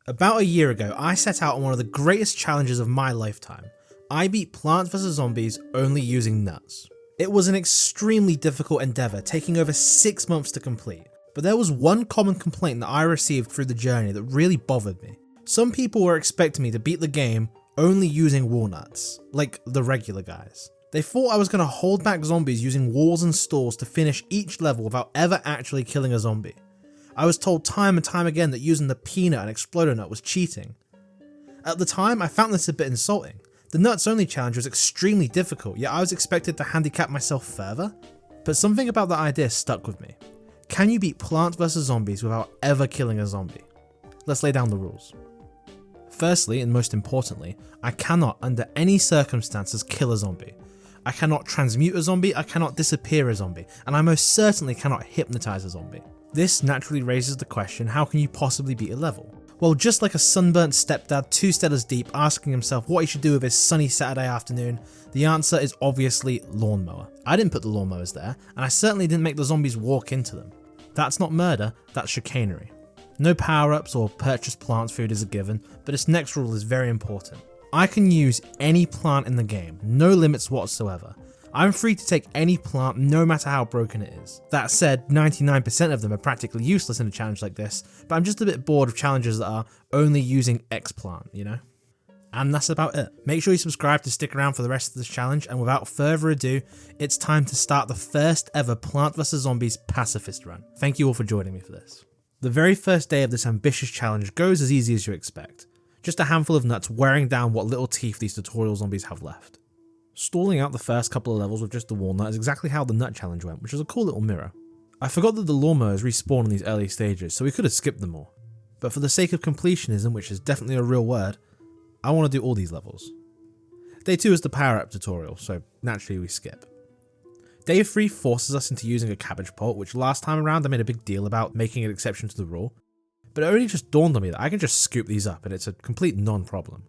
About a year ago, I set out on one of the greatest challenges of my lifetime. I beat Plants vs Zombies only using nuts. It was an extremely difficult endeavour, taking over 6 months to complete, but there was one common complaint that I received through the journey that really bothered me. Some people were expecting me to beat the game only using walnuts, like the regular guys. They thought I was going to hold back zombies using walls and stalls to finish each level without ever actually killing a zombie. I was told time and time again that using the peanut and exploder nut was cheating. At the time, I found this a bit insulting. The nuts only challenge was extremely difficult, yet I was expected to handicap myself further. But something about that idea stuck with me. Can you beat Plants vs Zombies without ever killing a zombie? Let's lay down the rules. Firstly, and most importantly, I cannot under any circumstances kill a zombie. I cannot transmute a zombie, I cannot disappear a zombie, and I most certainly cannot hypnotize a zombie. This naturally raises the question, how can you possibly beat a level? Well, just like a sunburnt stepdad 2 stellars deep asking himself what he should do with his sunny Saturday afternoon, the answer is obviously lawnmower. I didn't put the lawnmowers there, and I certainly didn't make the zombies walk into them. That's not murder, that's chicanery. No power-ups or purchased plant food is a given, but this next rule is very important. I can use any plant in the game, no limits whatsoever. I'm free to take any plant no matter how broken it is. That said, 99% of them are practically useless in a challenge like this, but I'm just a bit bored of challenges that are only using X plant, you know? And that's about it. Make sure you subscribe to stick around for the rest of this challenge, and without further ado, it's time to start the first ever Plant vs Zombies pacifist run. Thank you all for joining me for this. The very first day of this ambitious challenge goes as easy as you expect. Just a handful of nuts wearing down what little teeth these tutorial zombies have left. Stalling out the first couple of levels with just the walnut is exactly how the nut challenge went, which is a cool little mirror. I forgot that the lawnmowers respawn in these early stages, so we could have skipped them all. But for the sake of completionism, which is definitely a real word, I want to do all these levels. Day 2 is the power up tutorial, so naturally we skip. Day 3 forces us into using a cabbage pult, which last time around I made a big deal about making an exception to the rule, but it only just dawned on me that I can just scoop these up and it's a complete non-problem.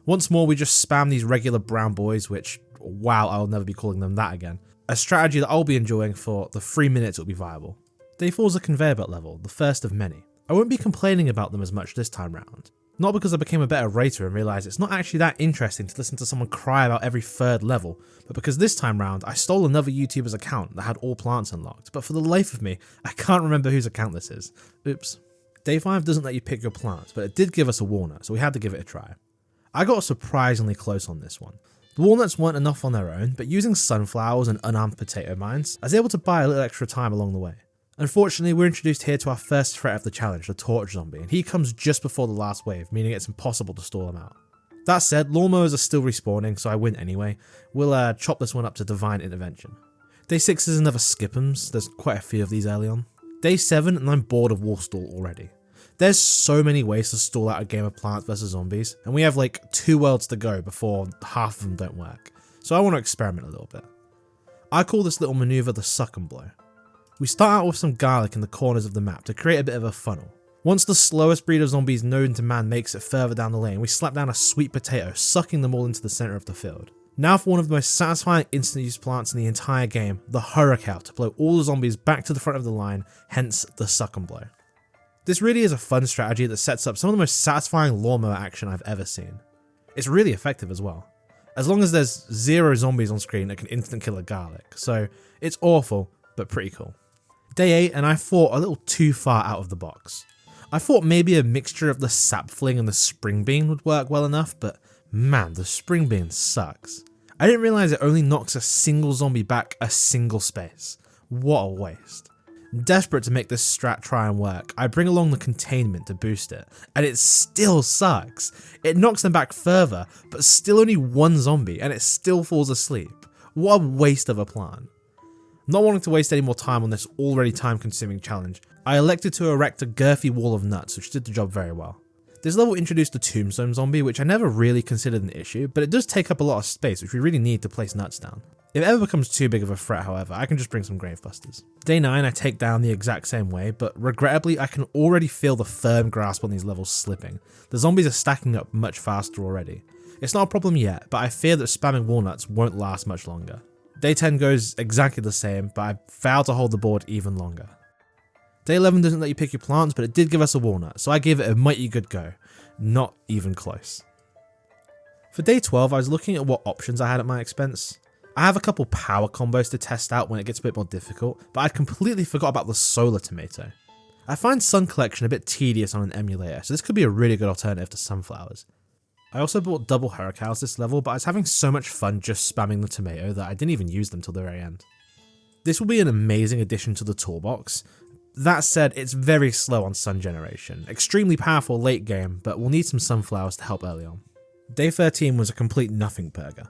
Once more, we just spam these regular brown boys, which, wow, I'll never be calling them that again. A strategy that I'll be enjoying for the 3 minutes it'll be viable. Day 4 is a conveyor belt level, the first of many. I won't be complaining about them as much this time round. Not because I became a better rater and realised it's not actually that interesting to listen to someone cry about every third level, but because this time round I stole another YouTuber's account that had all plants unlocked, but for the life of me, I can't remember whose account this is. Oops. Day 5 doesn't let you pick your plants, but it did give us a walnut, so we had to give it a try. I got surprisingly close on this one. The walnuts weren't enough on their own, but using sunflowers and unarmed potato mines, I was able to buy a little extra time along the way. Unfortunately, we're introduced here to our first threat of the challenge, the torch zombie, and he comes just before the last wave, meaning it's impossible to stall him out. That said, lawnmowers are still respawning, so I win anyway. We'll chop this one up to divine intervention. Day 6 is another skip'ems, there's quite a few of these early on. Day 7 and I'm bored of wall stall already. There's so many ways to stall out a game of Plants vs Zombies, and we have like 2 worlds to go before half of them don't work, so I want to experiment a little bit. I call this little maneuver the suck and blow. We start out with some garlic in the corners of the map to create a bit of a funnel. Once the slowest breed of zombies known to man makes it further down the lane, we slap down a sweet potato, sucking them all into the centre of the field. Now for one of the most satisfying instant use plants in the entire game, the hurricane, to blow all the zombies back to the front of the line, hence the suck and blow. This really is a fun strategy that sets up some of the most satisfying lawnmower action I've ever seen. It's really effective as well, as long as there's 0 zombies on screen that can instant kill a garlic, so it's awful, but pretty cool. Day 8 and I thought a little too far out of the box. I thought maybe a mixture of the sap fling and the spring bean would work well enough, but man, the spring bean sucks. I didn't realise it only knocks a single zombie back a single space. What a waste. Desperate to make this strat try and work, I bring along the containment to boost it, and it still sucks. It knocks them back further, but still only 1 zombie, and it still falls asleep. What a waste of a plan. Not wanting to waste any more time on this already time-consuming challenge, I elected to erect a girthy wall of nuts, which did the job very well. This level introduced a tombstone zombie, which I never really considered an issue, but it does take up a lot of space, which we really need to place nuts down. If it ever becomes too big of a threat, however, I can just bring some gravebusters. Day 9 I take down the exact same way, but regrettably I can already feel the firm grasp on these levels slipping. The zombies are stacking up much faster already. It's not a problem yet, but I fear that spamming walnuts won't last much longer. Day 10 goes exactly the same, but I vow to hold the board even longer. Day 11 doesn't let you pick your plants, but it did give us a walnut, so I gave it a mighty good go. Not even close. For day 12, I was looking at what options I had at my expense. I have a couple power combos to test out when it gets a bit more difficult, but I'd completely forgot about the solar tomato. I find sun collection a bit tedious on an emulator, so this could be a really good alternative to sunflowers. I also bought double hurricanes this level, but I was having so much fun just spamming the tomato that I didn't even use them till the very end. This will be an amazing addition to the toolbox. That said, it's very slow on sun generation, extremely powerful late game, but we'll need some sunflowers to help early on. Day 13 was a complete nothing burger.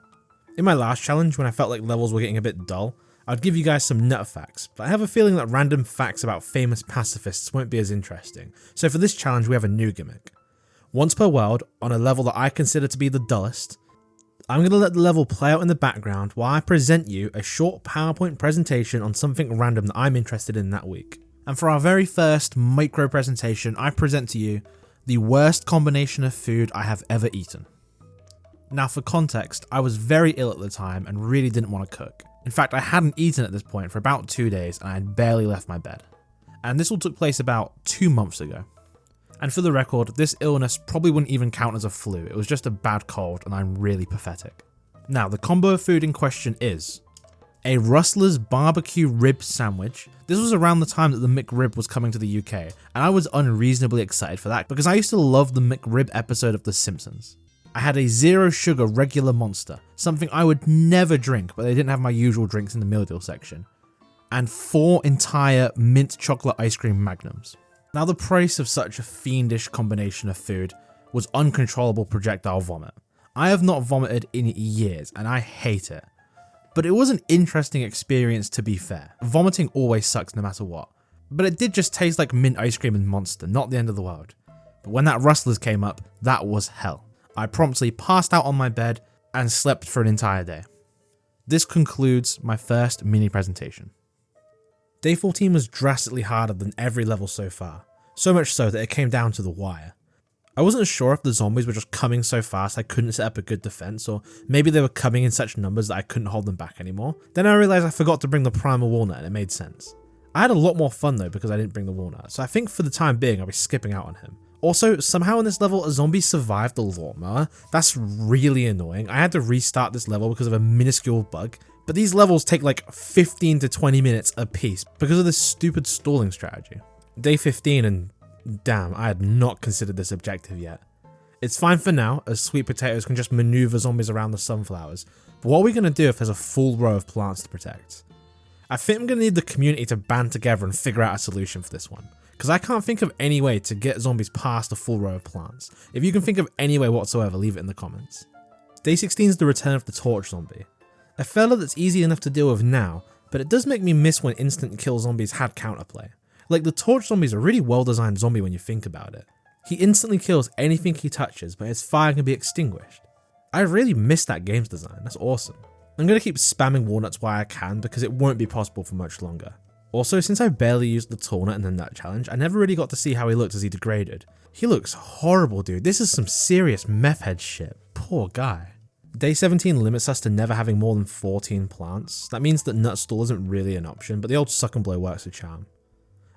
In my last challenge, when I felt like levels were getting a bit dull, I'd give you guys some nut facts, but I have a feeling that random facts about famous pacifists won't be as interesting, so for this challenge we have a new gimmick. Once per world, on a level that I consider to be the dullest, I'm going to let the level play out in the background while I present you a short PowerPoint presentation on something random that I'm interested in that week. And for our very first micro presentation, I present to you the worst combination of food I have ever eaten. Now for context, I was very ill at the time and really didn't want to cook. In fact, I hadn't eaten at this point for about 2 days and I had barely left my bed. And this all took place about 2 months ago. And for the record, this illness probably wouldn't even count as a flu, it was just a bad cold and I'm really pathetic. Now, the combo of food in question is a Rustler's barbecue rib sandwich. This was around the time that the McRib was coming to the UK, and I was unreasonably excited for that because I used to love the McRib episode of The Simpsons. I had a zero sugar regular monster, something I would never drink, but they didn't have my usual drinks in the meal deal section, and 4 entire mint chocolate ice cream magnums. Now the price of such a fiendish combination of food was uncontrollable projectile vomit. I have not vomited in years and I hate it. But it was an interesting experience to be fair. Vomiting always sucks no matter what. But it did just taste like mint ice cream and Monster, not the end of the world. But when that Rustlers came up, that was hell. I promptly passed out on my bed and slept for an entire day. This concludes my first mini presentation. Day 14 was drastically harder than every level so far, so much so that it came down to the wire. I wasn't sure if the zombies were just coming so fast I couldn't set up a good defense, or maybe they were coming in such numbers that I couldn't hold them back anymore. Then I realized I forgot to bring the primal walnut and it made sense. I had a lot more fun though because I didn't bring the walnut, so I think for the time being I'll be skipping out on him. Also, somehow in this level a zombie survived the lawnmower. That's really annoying. I had to restart this level because of a minuscule bug. But these levels take like 15 to 20 minutes a piece because of this stupid stalling strategy. Day 15 and damn, I had not considered this objective yet. It's fine for now, as sweet potatoes can just maneuver zombies around the sunflowers, but what are we going to do if there's a full row of plants to protect? I think I'm going to need the community to band together and figure out a solution for this one, because I can't think of any way to get zombies past a full row of plants. If you can think of any way whatsoever, leave it in the comments. Day 16 is the return of the torch zombie. A fella that's easy enough to deal with now, but it does make me miss when instant kill zombies had counterplay. Like, the torch zombie is a really well designed zombie when you think about it. He instantly kills anything he touches, but his fire can be extinguished. I really miss that game's design, that's awesome. I'm going to keep spamming walnuts while I can because it won't be possible for much longer. Also, since I barely used the tall nut in the nut challenge, I never really got to see how he looked as he degraded. He looks horrible, dude. This is some serious meth head shit. Poor guy. Day 17 limits us to never having more than 14 plants. That means that nut stall isn't really an option, but the old suck and blow works a charm.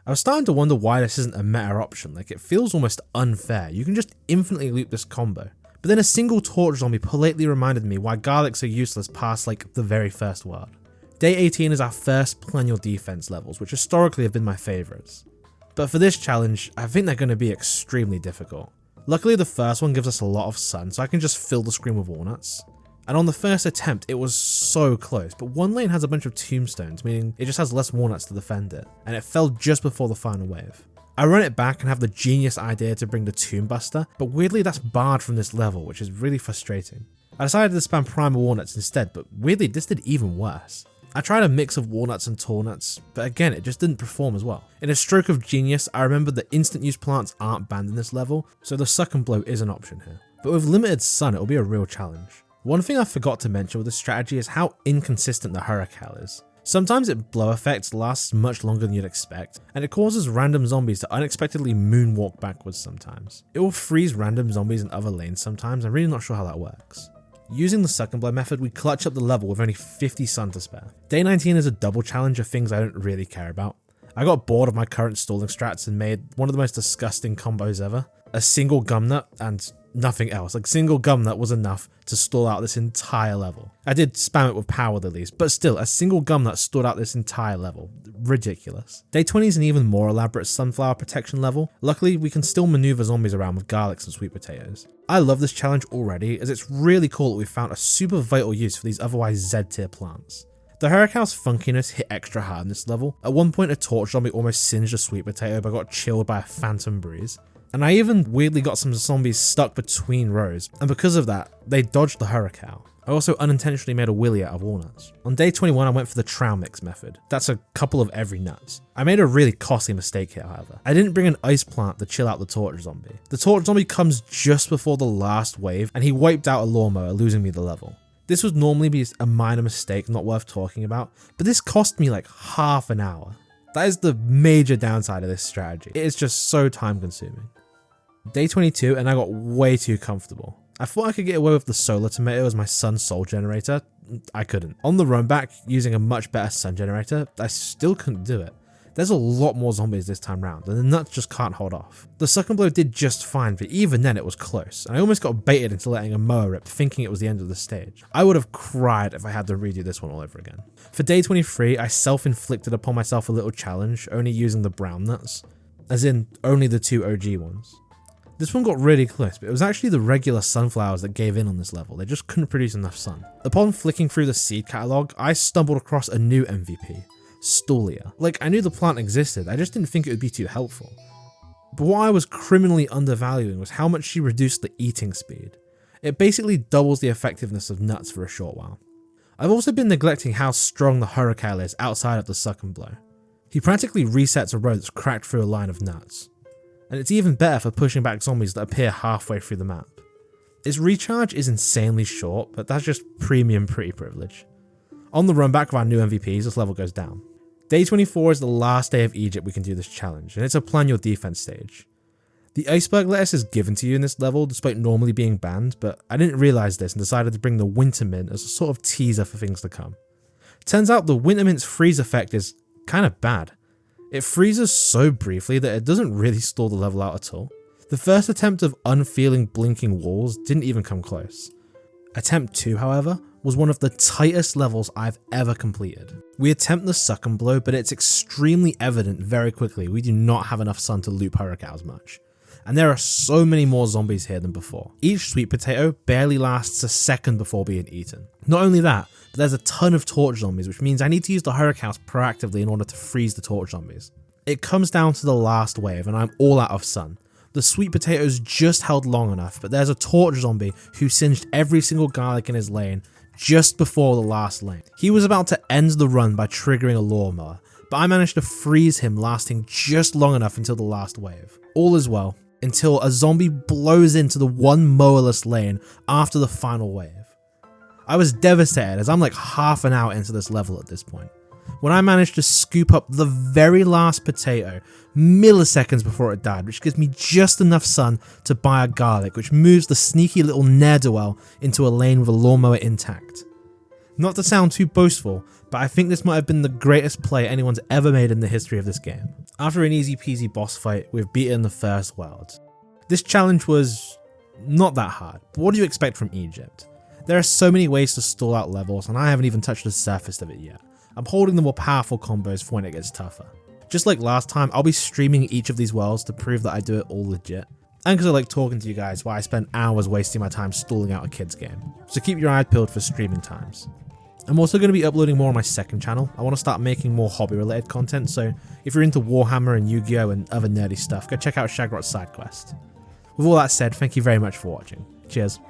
I was starting to wonder why this isn't a meta option, like it feels almost unfair. You can just infinitely loop this combo. But then a single torch zombie politely reminded me why garlics are useless past like the very first world. Day 18 is our first perennial defense levels, which historically have been my favorites. But for this challenge, I think they're going to be extremely difficult. Luckily the first one gives us a lot of sun, so I can just fill the screen with walnuts. And on the first attempt, it was so close, but one lane has a bunch of tombstones, meaning it just has less walnuts to defend it, and it fell just before the final wave. I run it back and have the genius idea to bring the Tomb Buster, but weirdly that's barred from this level, which is really frustrating. I decided to spam primal walnuts instead, but weirdly this did even worse. I tried a mix of walnuts and tall nuts, but again it just didn't perform as well. In a stroke of genius, I remembered that instant use plants aren't banned in this level, so the suck and blow is an option here. But with limited sun it will be a real challenge. One thing I forgot to mention with this strategy is how inconsistent the hurricane is. Sometimes its blow effect lasts much longer than you'd expect, and it causes random zombies to unexpectedly moonwalk backwards sometimes. It will freeze random zombies in other lanes sometimes, I'm really not sure how that works. Using the suck and blow method, we clutch up the level with only 50 sun to spare. Day 19 is a double challenge of things I don't really care about. I got bored of my current stalling strats and made one of the most disgusting combos ever. A single gum nut and nothing else. Like, single gum nut was enough to stall out this entire level. I did spam it with power at least, but still, a single gum nut stalled out this entire level. Ridiculous. Day 20 is an even more elaborate sunflower protection level. Luckily, we can still maneuver zombies around with garlics and sweet potatoes. I love this challenge already, as it's really cool that we found a super vital use for these otherwise Z-tier plants. The Hurricane's funkiness hit extra hard in this level. At one point, a torch zombie almost singed a sweet potato but got chilled by a phantom breeze. And I even weirdly got some zombies stuck between rows, and because of that, they dodged the Hurricane. I also unintentionally made a willy out of walnuts. On day 21, I went for the trowel mix method. That's a couple of every nuts. I made a really costly mistake here, however. I didn't bring an ice plant to chill out the torch zombie. The torch zombie comes just before the last wave, and he wiped out a lawnmower, losing me the level. This would normally be a minor mistake, not worth talking about, but this cost me like half an hour. That is the major downside of this strategy. It is just so time consuming. Day 22, and I got way too comfortable. I thought I could get away with the solar tomato as my sun's soul generator. I couldn't. On the run back, using a much better sun generator, I still couldn't do it. There's a lot more zombies this time round, and the nuts just can't hold off. The suck and blow did just fine, but even then it was close, and I almost got baited into letting a mower rip, thinking it was the end of the stage. I would have cried if I had to redo this one all over again. For day 23, I self-inflicted upon myself a little challenge, only using the brown nuts, as in only the 2 OG ones. This one got really close, but it was actually the regular sunflowers that gave in on this level. They just couldn't produce enough sun. Upon flicking through the seed catalog, I stumbled across a new MVP, Stallia. Like, I knew the plant existed, I just didn't think it would be too helpful. But what I was criminally undervaluing was how much she reduced the eating speed. It basically doubles the effectiveness of nuts for a short while. I've also been neglecting how strong the Hurricane is outside of the suck and blow. He practically resets a row that's cracked through a line of nuts. And it's even better for pushing back zombies that appear halfway through the map. Its recharge is insanely short, but that's just premium pretty privilege. On the run back of our new MVPs, this level goes down. Day 24 is the last day of Egypt we can do this challenge, and it's a plan your defense stage. The iceberg lettuce is given to you in this level despite normally being banned, but I didn't realize this and decided to bring the winter mint as a sort of teaser for things to come. Turns out the winter mint's freeze effect is kind of bad. It freezes so briefly that it doesn't really stall the level out at all. The first attempt of unfeeling blinking walls didn't even come close. Attempt 2, however, was one of the tightest levels I've ever completed. We attempt the suck and blow, but it's extremely evident very quickly we do not have enough sun to loop Hurricanes much. And there are so many more zombies here than before. Each sweet potato barely lasts a second before being eaten. Not only that, but there's a ton of torch zombies, which means I need to use the Hurricanes proactively in order to freeze the torch zombies. It comes down to the last wave and I'm all out of sun. The sweet potatoes just held long enough, but there's a torch zombie who singed every single garlic in his lane just before the last lane. He was about to end the run by triggering a lawnmower, but I managed to freeze him, lasting just long enough until the last wave. All is well, until a zombie blows into the one mowerless lane after the final wave. I was devastated as I'm like half an hour into this level at this point, when I managed to scoop up the very last potato milliseconds before it died, which gives me just enough sun to buy a garlic, which moves the sneaky little ne'er-do-well into a lane with a lawnmower intact. Not to sound too boastful, but I think this might have been the greatest play anyone's ever made in the history of this game. After an easy peasy boss fight, we've beaten the first world. This challenge was not that hard, but what do you expect from Egypt? There are so many ways to stall out levels, and I haven't even touched the surface of it yet. I'm holding the more powerful combos for when it gets tougher. Just like last time, I'll be streaming each of these worlds to prove that I do it all legit. And because I like talking to you guys while I spend hours wasting my time stalling out a kid's game. So keep your eyes peeled for streaming times. I'm also going to be uploading more on my second channel. I want to start making more hobby related content, so if you're into Warhammer and Yu-Gi-Oh and other nerdy stuff, go check out Shagrot's side quest. With all that said, thank you very much for watching. Cheers.